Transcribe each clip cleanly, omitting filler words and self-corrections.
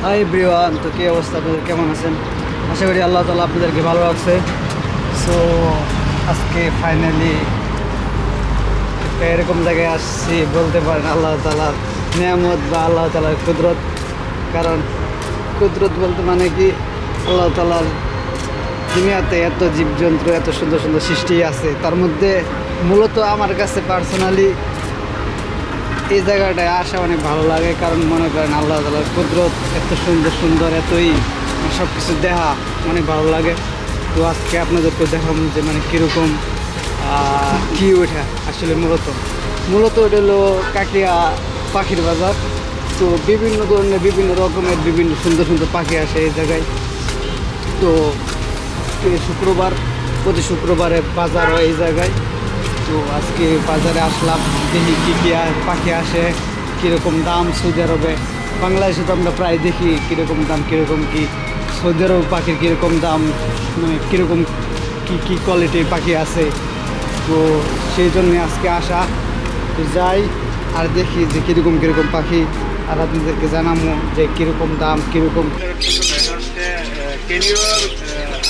Hi everyone, তো কী অবস্থা আপনাদের, কেমন আছেন? আশা করি আল্লাহ তাআলা আপনাদেরকে ভালো রাখছে। সো আজকে ফাইনালি একটা এরকম জায়গায় আসছি, বলতে পারেন আল্লাহ তাআলার নিয়ামত বা আল্লাহ তাআলার কুদরত। কারণ কুদরত বলতে মানে কি, আল্লাহ তাআলার দুনিয়াতে এত জীবজন্তু, এত সুন্দর সুন্দর সৃষ্টি আছে, তার মধ্যে মূলত আমার কাছে পার্সোনালি এই জায়গাটায় আসা অনেক ভালো লাগে। কারণ মনে করেন আল্লাহ তাআলার কুদরত এত সুন্দর সুন্দর, এতই সব কিছু দেখা অনেক ভালো লাগে। তো আজকে আপনাদেরকে দেখাবো যে মানে কীরকম কী ওঠা আসলে মূলত ওটা হলো কাকিয়া পাখির বাজার। তো বিভিন্ন ধরনের, বিভিন্ন রকমের, বিভিন্ন সুন্দর সুন্দর পাখি আসে এই জায়গায়। তো প্রতি শুক্রবারে বাজার হয় এই জায়গায়। তো আজকে বাজারে আসলাম, দেখি কী কী পাখি আসে, কীরকম দাম। সৌদি আরবে, বাংলাদেশে তো আমরা প্রায় দেখি কীরকম দাম, কীরকম কী। সৌদি আরব পাখির কীরকম দাম, মানে কীরকম কী কী কোয়ালিটির পাখি আছে। তো সেই জন্যে আজকে আসা। তো যাই আর দেখি যে কীরকম কীরকম পাখি, আর আপনাদেরকে জানাবো যে কীরকম দাম, কীরকম।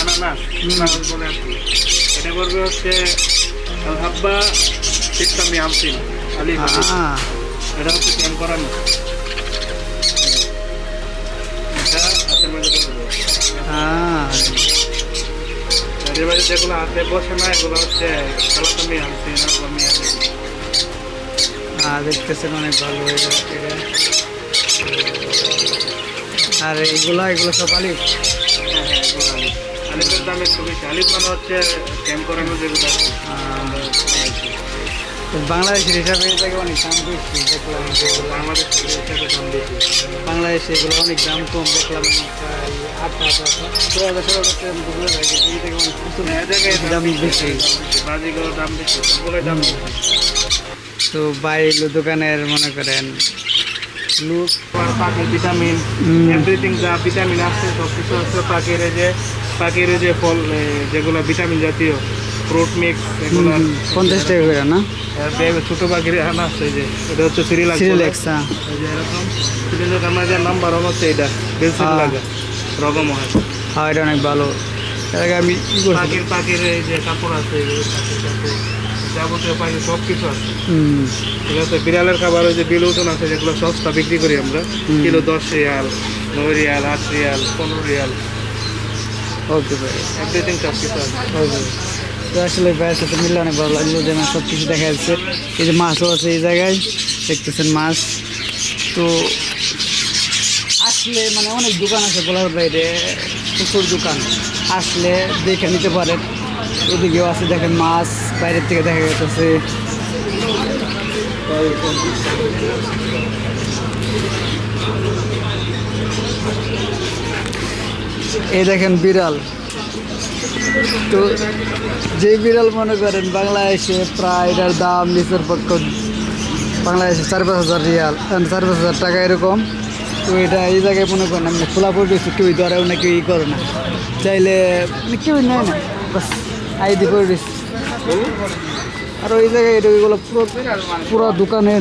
আনানাস বলে আর কি। এটা করবে হচ্ছে হাব্বা 650 আলি এটা হচ্ছে ক্যাম করানো। এটা হাতের মধ্যে করবে। এর মধ্যে যেগুলো হাতে বসে না, এগুলো হচ্ছে কালাকামি আনছি না, আমি দেখতেছেন অনেক ভালো হয়ে যাচ্ছে। আর এগুলো সব আলিফ। আলিফের দাম একটু বেশি। আলিফ মানে হচ্ছে ক্যাম্প করানো যেগুলো বাংলাদেশের হিসাবে এই জায়গায় অনেক দাম বেশি দেখলাম। বাংলাদেশ হিসাবে দাম বেশি, বাংলাদেশে এগুলো অনেক দাম কম দেখলাম, প্রায় 8,000 দাম বেশি। বাজিগুলোর দাম বেশি, সবগুলোর দাম বেশি। তো বাইরে দোকানের মনে করেন লুক পাখির ভিটামিন, এভরিথিং যা ভিটামিন আছে সব কিছু আছে। পাখির যে ফল, যেগুলো ভিটামিন জাতীয় ফ্রুট মিক্স, এগুলো 50 টাকা করে না? ছোটো পাখির আনা আছে, যে এটা হচ্ছে সিরিলাক্স। এই যে এরকম সিরিলাক্স আমার যে নাম্বার হচ্ছে এটা বেলসিল লাগে রকম হয়। হ্যাঁ, এটা অনেক ভালো। আমি পাখির এই যে কাপড় আছে, যাবতীয় পাখি সব কিছু আছে। ঠিক আছে। বিড়ালের খাবার ওই যে বিলুটন আছে, যেগুলো সস্তা বিক্রি করি আমরা, kilo 10 riyal, 9 riyal, 8 riyal, 15 riyal. Okay ভাই, এভরিথিং সব কিছু আছে। ওকে। তো আসলে ভাইয়ের সাথে মিললে অনেক ভালো লাগলো, যে সব কিছু দেখা যাচ্ছে। এই যে মাছও আছে এই জায়গায়, দেখতেছেন মাছ। তো আসলে মানে অনেক দোকান আছে বলার বাইরে, প্রচুর দোকান। আসলে দেখে নিতে পারেন। ওদিকেও আছে, দেখেন মাছ বাইরের থেকে দেখা যাচ্ছে। এই দেখেন বিড়াল। তো যে বিড়াল মনে করেন বাংলাদেশে প্রায় এটার দাম নিচের পক্ষ, বাংলাদেশে 4-5 হাজার রিয়াল, 4-5 হাজার টাকা এরকম। তো এটা এই জায়গায় মনে করেন আমি খোলা পরিবেশে কেউই ধরেও না, কেউই করে না, চাইলে মানে কেউই নেয় না, বাস আইডি পরিবেশ। আর ওই জায়গায় এগুলো পুরো দোকানে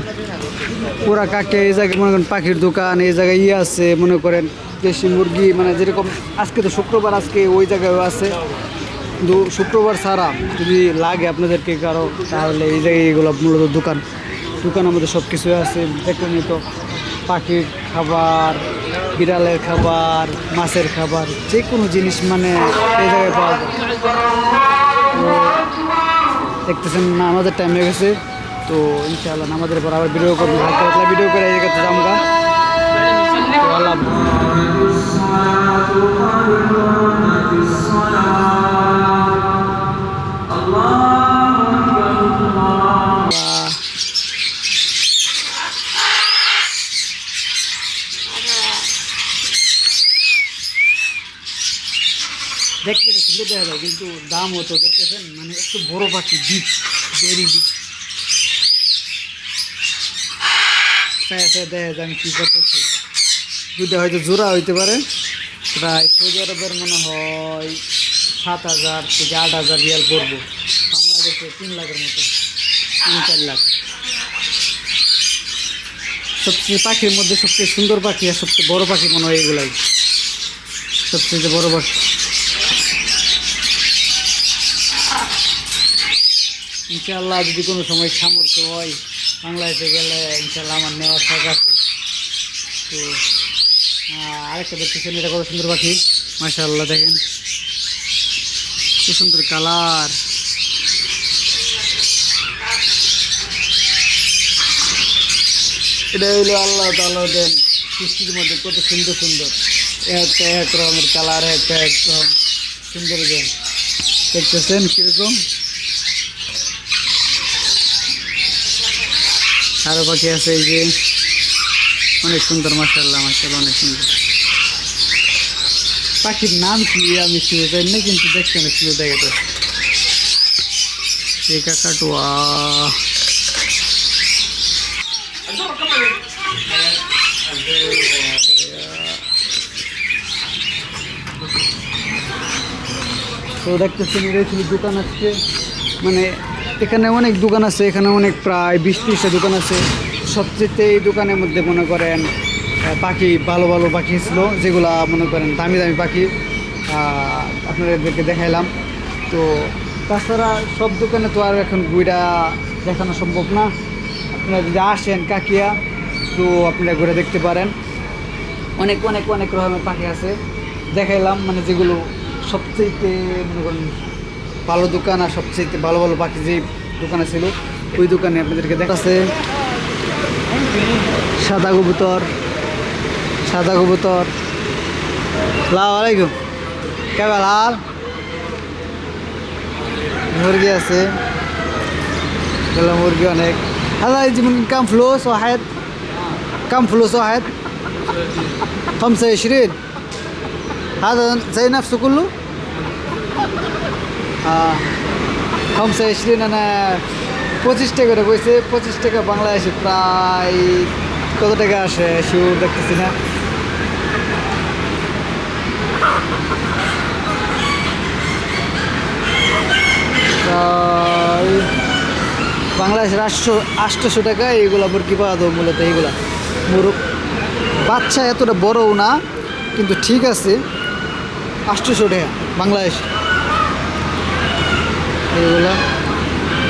পুরা কাকে এই জায়গায় মনে করেন পাখির দোকান। এই জায়গায় আছে মনে করেন দেশি মুরগি, মানে যেরকম আজকে তো শুক্রবার, আজকে ওই জায়গায়ও আছে। কিন্তু শুক্রবার ছাড়া যদি লাগে আপনাদেরকে কারো, তাহলে এই জায়গায় এগুলো মূলত দোকানের মধ্যে সব কিছুই আছে। দেখলেন তো, পাখির খাবার, বিড়ালের খাবার, মাছের খাবার, যে কোনো জিনিস মানে এই জায়গায় পাওয়া যায়। তো দেখতেছেন না, আমাদের টাইম হয়ে গেছে। তো ইনশাআল্লাহ আমাদের পর আবার ভিডিও করবো, ভিডিও করে এই জায়গাতে জামগা। তো আল্লাহ দেখতে সুন্দর দেখা যায়, কিন্তু দাম হতো দেখতেছেন, মানে একটু বড় পাখি, বিগ, ভেরি বিগ। দেখা যায় আমি কী করতেছি। দুটো হয়তো জোড়া হইতে পারে, প্রায় সৌদি আরবের মনে হয় 7,000 থেকে 8,000 রিয়াল পড়বো। বাংলাদেশে 3 লাখের মতো, 3-4 লাখ। সবচেয়ে পাখির মধ্যে সবচেয়ে সুন্দর পাখি আর সবচেয়ে বড় পাখি মনে হয় এগুলাই সবচেয়ে বড় পাখি। ইনশাআল্লাহ যদি কোনো সময় সামর্থ্য হয় বাংলাদেশে গেলে ইনশাআল্লাহ আমার নেওয়ার শখ আছে। তো আরেকটা দেখতেছেন, এটা কত সুন্দর পাখি, মাশাআল্লাহ দেখেন কি সুন্দর কালার। এটা হইলো আল্লাহ তাআলা দেন সৃষ্টির মধ্যে কত সুন্দর সুন্দর, একটা এক রকমের কালার, একটা একদম সুন্দর দেন। দেখতেছেন কীরকম। আরও পাখি আছে এই যে, অনেক সুন্দর, মাশাআল্লাহ মাশাআল্লাহ অনেক সুন্দর। পাখির নাম কি আমি শুরু জানি না, কিন্তু দেখতে অনেক সুন্দর দেখা যাচ্ছে। এই কাকাটুয়া তো দেখতেছেন, এটা ছিল দোকান আজকে, মানে এখানে অনেক দোকান আছে, এখানে অনেক প্রায় 20-30টা দোকান আছে। সবচেয়ে এই দোকানের মধ্যে মনে করেন পাখি ভালো ভালো পাখি ছিল, যেগুলা মনে করেন দামি দামি পাখি আপনাদেরকে দেখাইলাম। তো তাছাড়া সব দোকানে তো আর এখন ঘুরা দেখানো সম্ভব না। আপনারা যদি আসেন কাকিয়া তো আপনারা ঘুরে দেখতে পারেন, অনেক অনেক অনেক রকমের পাখি আছে দেখাইলাম, মানে যেগুলো সবচেয়ে মনে করেন ভালো দোকান আর সবচেয়ে ভালো ভালো পাখি যে দোকানে ছিল ওই দোকানে আপনাদেরকে দেখাচ্ছে। সাদা কবুতর, সাদা কবুতর, আসসালামু আলাইকুম, কেমন হাল? মুরগি আছে, মুরগি অনেক। هذا يجي من كم فلوس واحد؟ كم فلوس واحد؟ 25. هذا زي نفسه كله؟ 25 أنا 25 টাকা করে কইছে। 25 টাকা বাংলাদেশে প্রায় কত টাকা আসে শিওর দেখতেছি না। বাংলাদেশের 800 টাকা এইগুলো মুরগি পাওয়া যাবে মূলত। এইগুলা বাচ্চা এতটা বড়ও না, কিন্তু ঠিক আছে 800 টাকা বাংলাদেশ। এইগুলা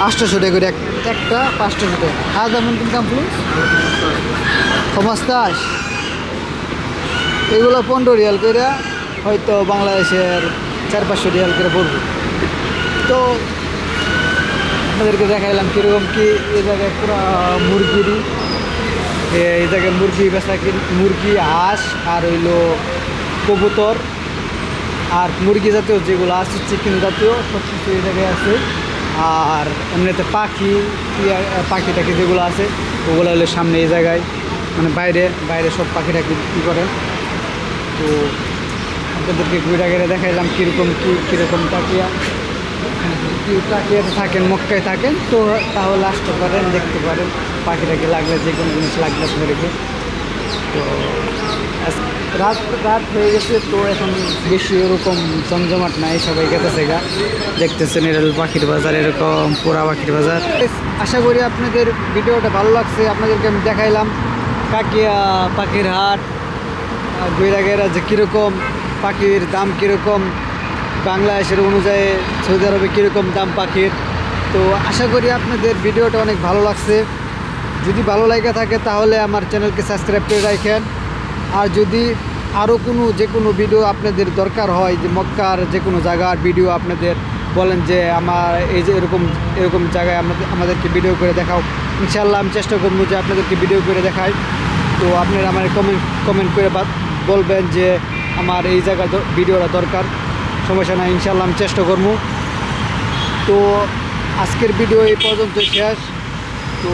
800 টাকা করে একটা, 500 টাকা। হাজার মন্দির কাম প্লুস 15। এগুলো 15 রিয়াল করে, হয়তো বাংলাদেশের 400-500 রিয়াল করে পড়বে। তো আপনাদেরকে দেখাইলাম কীরকম কি এই জায়গায় পুরো মুরগিরই, এই জায়গায় মুরগি বেচা মুরগি, হাঁস আর হইলো কবুতর আর মুরগি জাতীয় যেগুলো আছে, চিকেন জাতীয় সব কিছু এই জায়গায় আছে। আর এমনিতে পাখি টাকি যেগুলো আছে ওগুলো হলো সামনে এই জায়গায়, মানে বাইরে বাইরে সব পাখি টাকি কী করে। তো আপনাদেরকে ঘুরে ঘুরে দেখাইলাম কীরকম কীরকম টাকিয়া টাকিয়াতে থাকেন, মক্কায় থাকেন তো তাহলে আসতে পারেন, দেখতে পারেন পাখি টাকি লাগলে, যে কোনো জিনিস লাগলে আপনাদেরকে। তো রাত হয়ে গেছে, তো এখন বেশি ওরকম জমজমাট নাই, সবাই গেতেছে গা। দেখতেছেন এরকম পাখির বাজার, এরকম পোড়া পাখির বাজার। আশা করি আপনাদের ভিডিওটা ভালো লাগছে। আপনাদেরকে আমি দেখাইলাম কাকিয়া পাখির হাট, গৈরাগেরা যে কীরকম পাখির দাম, কীরকম বাংলাদেশের অনুযায়ী সৌদি আরবে কীরকম দাম পাখির। তো আশা করি আপনাদের ভিডিওটা অনেক ভালো লাগছে। যদি ভালো লাগে থাকে তাহলে আমার চ্যানেলকে সাবস্ক্রাইব করে রাখেন। আর যদি আরও যে কোনো ভিডিও আপনাদের দরকার হয়, যে মক্কার যে কোনো জায়গার ভিডিও আপনাদের বলেন যে আমার এই যে এরকম জায়গায় আমাদেরকে ভিডিও করে দেখাও, ইনশাআল্লাহ আমি চেষ্টা করবো যে আপনাদেরকে ভিডিও করে দেখাই। তো আপনারা আমার কমেন্ট করে বলবেন যে আমার এই জায়গার ভিডিওটা দরকার, সমস্যা নাই, ইনশাআল্লাহ আমি চেষ্টা করবো। তো আজকের ভিডিও এই পর্যন্ত শেষ। তো